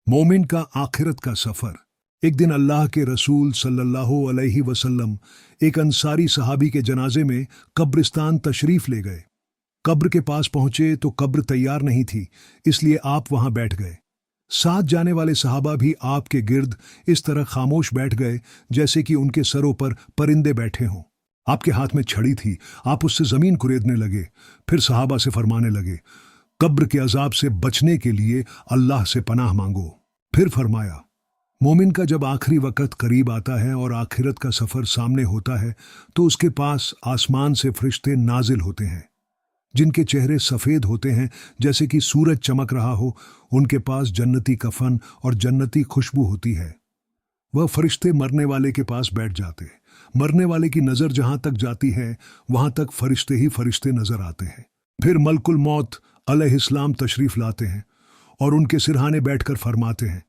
मोमिन का आखिरत का सफर। एक दिन अल्लाह के रसूल सल्लल्लाहु अलैहि वसल्लम एक अंसारी सहाबी के जनाजे में कब्रिस्तान तशरीफ ले गए। कब्र के पास पहुंचे तो कब्र तैयार नहीं थी, इसलिए आप वहां बैठ गए। साथ जाने वाले सहाबा भी आपके गिर्द इस तरह खामोश बैठ गए जैसे कि उनके सरों पर परिंदे बैठे हों। आपके हाथ में छड़ी थी, आप उससे जमीन कुरेदने लगे। फिर सहाबा से फरमाने लगे, कब्र के अजाब से बचने के लिए अल्लाह से पनाह मांगो। फिर फरमाया, मोमिन का जब आखिरी वक्त करीब आता है और आखिरत का सफर सामने होता है तो उसके पास आसमान से फरिश्ते नाजिल होते हैं, जिनके चेहरे सफेद होते हैं जैसे कि सूरज चमक रहा हो। उनके पास जन्नती कफन और जन्नती खुशबू होती है। वह फरिश्ते मरने वाले के पास बैठ जाते हैं। मरने वाले की नजर जहां तक जाती है वहां तक फरिश्ते ही फरिश्ते नजर आते हैं। फिर मलकुल मौत अलैहिस्सलाम तशरीफ लाते हैं और उनके सिरहाने बैठकर फरमाते हैं,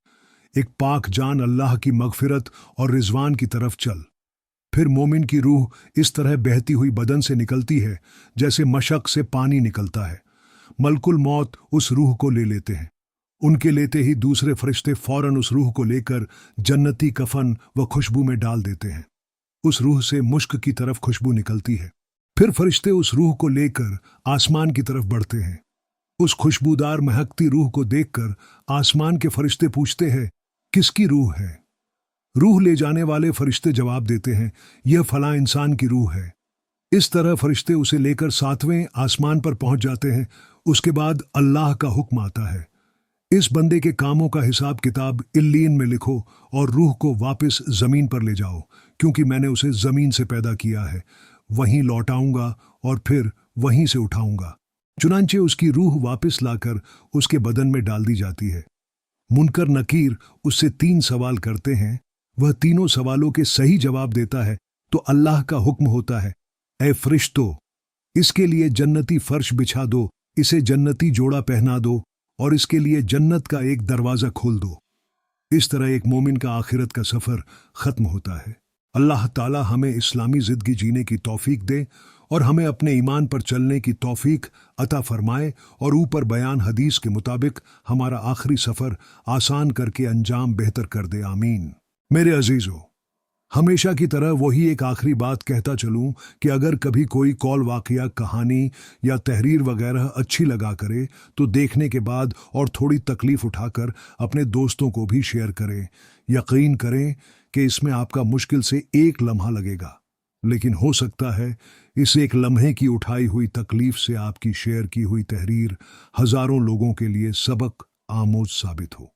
एक पाक जान अल्लाह की मगफिरत और रिजवान की तरफ चल। फिर मोमिन की रूह इस तरह बहती हुई बदन से निकलती है जैसे मशक से पानी निकलता है। मलकुल मौत उस रूह को ले लेते हैं। उनके लेते ही दूसरे फरिश्ते फौरन उस रूह को लेकर जन्नती कफन व खुशबू में डाल देते हैं। उस रूह से मुश्क की तरफ खुशबू निकलती है। फिर फरिश्ते उस रूह को लेकर आसमान की तरफ बढ़ते हैं। उस खुशबूदार महकती रूह को देखकर आसमान के फरिश्ते पूछते हैं, किसकी रूह है? रूह ले जाने वाले फरिश्ते जवाब देते हैं, यह फलां इंसान की रूह है। इस तरह फरिश्ते उसे लेकर 7वें आसमान पर पहुंच जाते हैं। उसके बाद अल्लाह का हुक्म आता है, इस बंदे के कामों का हिसाब किताब इल्लीन में लिखो और रूह को वापस जमीन पर ले जाओ, क्योंकि मैंने उसे जमीन से पैदा किया है। वहीं लौटाऊंगा और फिर वहीं से उठाऊंगा। चुनांचे उसकी रूह वापस लाकर उसके बदन में डाल दी जाती है। मुनकर नकीर उससे 3 सवाल करते हैं। वह तीनों सवालों के सही जवाब देता है तो अल्लाह का हुक्म होता है, ऐ फरिश्तों, इसके लिए जन्नती फर्श बिछा दो, इसे जन्नती जोड़ा पहना दो और इसके लिए जन्नत का एक दरवाजा खोल दो। इस तरह एक मोमिन का आखिरत का सफर खत्म होता है। अल्लाह ताला हमें इस्लामी जिंदगी जीने की तौफीक दे और हमें अपने ईमान पर चलने की तौफीक अता फरमाए और ऊपर बयान हदीस के मुताबिक हमारा आखिरी सफर आसान करके अंजाम बेहतर कर दे, आमीन। मेरे अजीजों, हमेशा की तरह वही एक आखिरी बात कहता चलूं कि अगर कभी कोई कौल वाकया, कहानी या तहरीर वगैरह अच्छी लगा करे तो देखने के बाद और थोड़ी तकलीफ उठाकर अपने दोस्तों को भी शेयर करें। यकीन करें कि इसमें आपका मुश्किल से एक लम्हा लगेगा, लेकिन हो सकता है इस एक लम्हे की उठाई हुई तकलीफ से आपकी शेयर की हुई तहरीर हजारों लोगों के लिए सबक आमोज साबित हो।